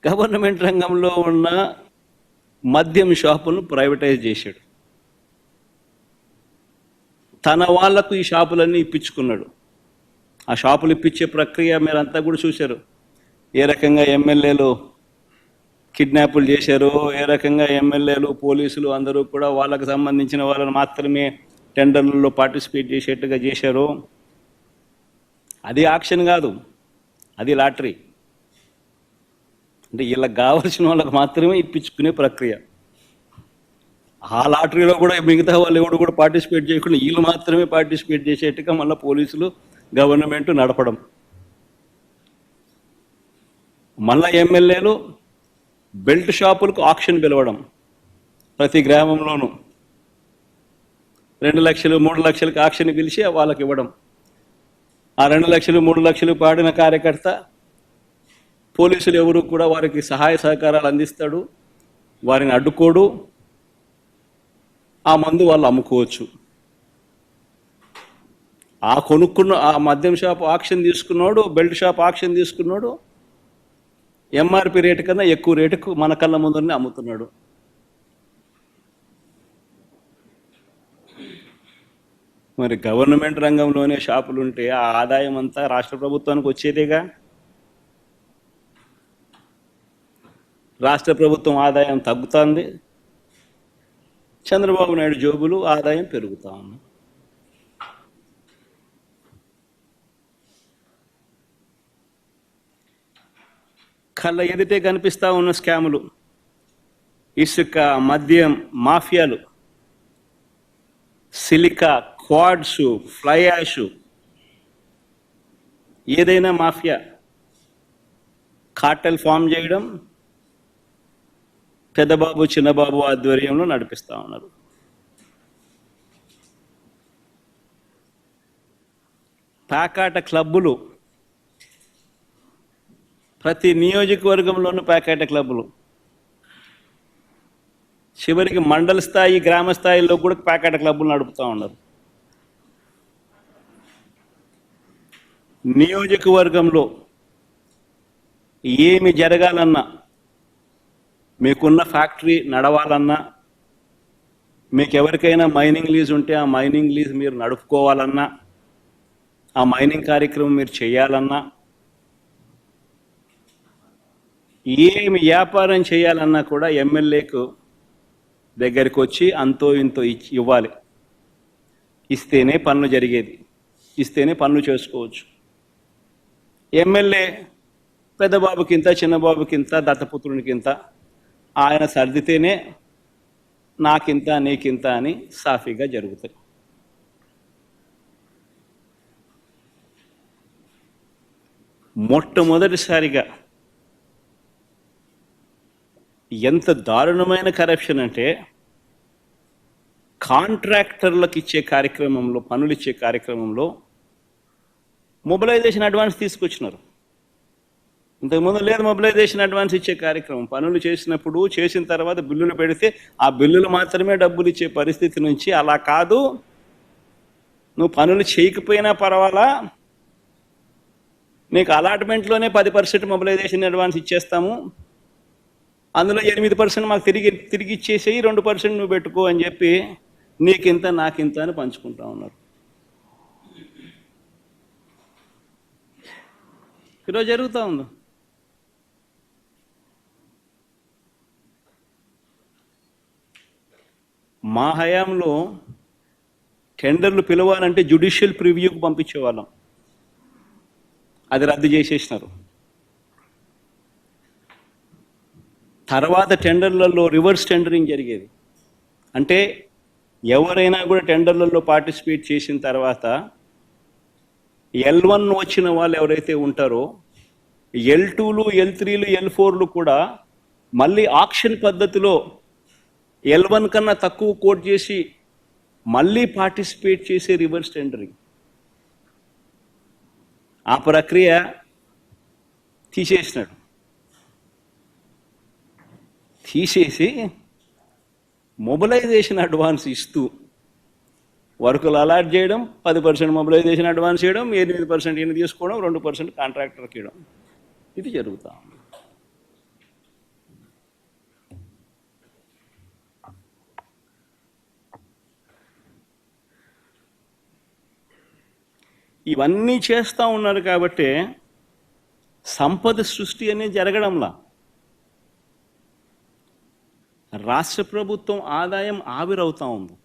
Government రంగంలో ఉన్న మద్యం షాపులను ప్రైవేటైజ్ చేశాడు. తన వాళ్లకు ఈ షాపులన్నీ ఇప్పించుకున్నాడు. ఆ షాపులు ఇప్పించే ప్రక్రియ మీరంతా కూడా చూశారు. ఏ రకంగా ఎమ్మెల్యేలు కిడ్నాపులు చేశారో, ఏ రకంగా ఎమ్మెల్యేలు పోలీసులు అందరూ కూడా వాళ్ళకు సంబంధించిన వాళ్ళని మాత్రమే టెండర్లలో పార్టిసిపేట్ చేసేట్టుగా చేశారో. అది ఆక్షన్ కాదు, అది లాటరీ. అంటే వీళ్ళకి కావాల్సిన వాళ్ళకి మాత్రమే ఇప్పించుకునే ప్రక్రియ. ఆ లాటరీలో కూడా మిగతా వాళ్ళు ఎవరు కూడా పార్టిసిపేట్ చేయకుండా వీళ్ళు మాత్రమే పార్టిసిపేట్ చేసేట్టుగా మళ్ళీ పోలీసులు గవర్నమెంట్ నడపడం. మళ్ళా ఎమ్మెల్యేలు బెల్ట్ షాపులకు ఆక్షన్ పిలవడం. ప్రతి గ్రామంలోనూ 2 లక్షలు 3 లక్షలకు ఆక్షన్ పిలిచి వాళ్ళకి ఇవ్వడం. ఆ 2 లక్షలు 3 లక్షలు పాడిన కార్యకర్త పోలీసులు ఎవరు కూడా వారికి సహాయ సహకారాలు అందిస్తాడు, వారిని అడ్డుకోడు. ఆ మందు వాళ్ళు అమ్ముకోవచ్చు. ఆ కొనుక్కున్న ఆ మద్యం షాప్ ఆక్షన్ తీసుకున్నాడు, బెల్ట్ షాప్ ఆక్షన్ తీసుకున్నాడు, ఎంఆర్పి రేటు కన్నా ఎక్కువ రేటుకు మన కళ్ళ ముందరనే అమ్ముతున్నాడు. మరి గవర్నమెంట్ రంగంలోనే షాపులు ఉంటే ఆ ఆదాయం అంతా రాష్ట్ర ప్రభుత్వానికి వచ్చేదేగా. రాష్ట్ర ప్రభుత్వం ఆదాయం తగ్గుతుంది, చంద్రబాబు నాయుడు జోబులు ఆదాయం పెరుగుతా ఉంది. కళ్ళ ఎదుటే కనిపిస్తూ ఉన్న స్కాములు, ఇసుక, మద్యం మాఫియాలు, సిలికా, క్వాడ్స్, ఫ్లై యాష్, ఏదైనా మాఫియా కార్టెల్ ఫామ్ చేయడం పెద్దబాబు చిన్నబాబు ఆధ్వర్యంలో నడిపిస్తూ ఉన్నారు. ప్యాకాట క్లబ్బులు, ప్రతి నియోజకవర్గంలోనూ ప్యాకాట క్లబ్బులు, చివరికి మండల స్థాయి గ్రామ స్థాయిలో కూడా ప్యాకాట క్లబ్బులు నడుపుతూ ఉన్నారు. నియోజకవర్గంలో ఏమి జరగాలన్నా, మీకున్న ఫ్యాక్టరీ నడవాలన్నా, మీకు ఎవరికైనా మైనింగ్ లీజ్ ఉంటే ఆ మైనింగ్ లీజ్ మీరు నడుపుకోవాలన్నా, ఆ మైనింగ్ కార్యక్రమం మీరు చేయాలన్నా, ఏమి వ్యాపారం చేయాలన్నా కూడా ఎమ్మెల్యేకు దగ్గరికి వచ్చి అంతో ఇంతో ఇవ్వాలి. ఇస్తేనే పనులు జరిగేది, ఇస్తేనే పనులు చేసుకోవచ్చు. ఎమ్మెల్యే పెద్దబాబుకింత చిన్నబాబుకింత దత్తపుత్రునికింత ఆయన సర్దితేనే నాకింత నీకింత అని సాఫీగా జరుగుతాయి. మొట్టమొదటిసారిగా ఎంత దారుణమైన కరప్షన్ అంటే, కాంట్రాక్టర్లకు ఇచ్చే కార్యక్రమంలో, పనులు ఇచ్చే కార్యక్రమంలో మొబిలైజేషన్ అడ్వాన్స్ తీసుకొచ్చినారు. ఇంతకుముందు లేదు మొబిలైజేషన్ అడ్వాన్స్ ఇచ్చే కార్యక్రమం. పనులు చేసినప్పుడు, చేసిన తర్వాత బిల్లులు పెడితే ఆ బిల్లులు మాత్రమే డబ్బులు ఇచ్చే పరిస్థితి నుంచి, అలా కాదు నువ్వు పనులు చేయకపోయినా పర్వాలా, నీకు అలాట్మెంట్లోనే 10% మొబిలైజేషన్ అడ్వాన్స్ ఇచ్చేస్తాము, అందులో 8% మాకు తిరిగి ఇచ్చేసేయి, 2% నువ్వు పెట్టుకో అని చెప్పి నీకింత నాకింత అని పంచుకుంటా ఉన్నారు. ఈరోజు జరుగుతూ ఉంది. మా హయాంలో టెండర్లు పిలవాలంటే జ్యుడిషియల్ ప్రివ్యూకి పంపించేవాళ్ళం, అది రద్దు చేసేసినారు. తర్వాత టెండర్లలో రివర్స్ టెండరింగ్ జరిగేది. అంటే ఎవరైనా కూడా టెండర్లలో పార్టిసిపేట్ చేసిన తర్వాత L1 వచ్చిన వాళ్ళు ఎవరైతే ఉంటారో L2లు, L3లు, L4లు కూడా మళ్ళీ ఆక్షన్ పద్ధతిలో L1 కన్నా తక్కువ కోట్ చేసి మళ్ళీ పార్టిసిపేట్ చేసే రివర్స్ టెండరింగ్. ఆ ప్రక్రియ తీసేసినాడు. తీసేసి మొబిలైజేషన్ అడ్వాన్స్ ఇస్తూ వర్కులు అలాట్ చేయడం, 10% మొబిలైజేషన్ అడ్వాన్స్ చేయడం, 8% ఈయన తీసుకోవడం, 2% కాంట్రాక్టర్కి ఇవ్వడం, ఇది జరుగుతూ ఉంది. ఇవన్నీ చేస్తూ ఉన్నారు కాబట్టి సంపద సృష్టి అనేది జరగడంలా. రాష్ట్ర ప్రభుత్వం ఆదాయం ఆవిరవుతా ఉంది.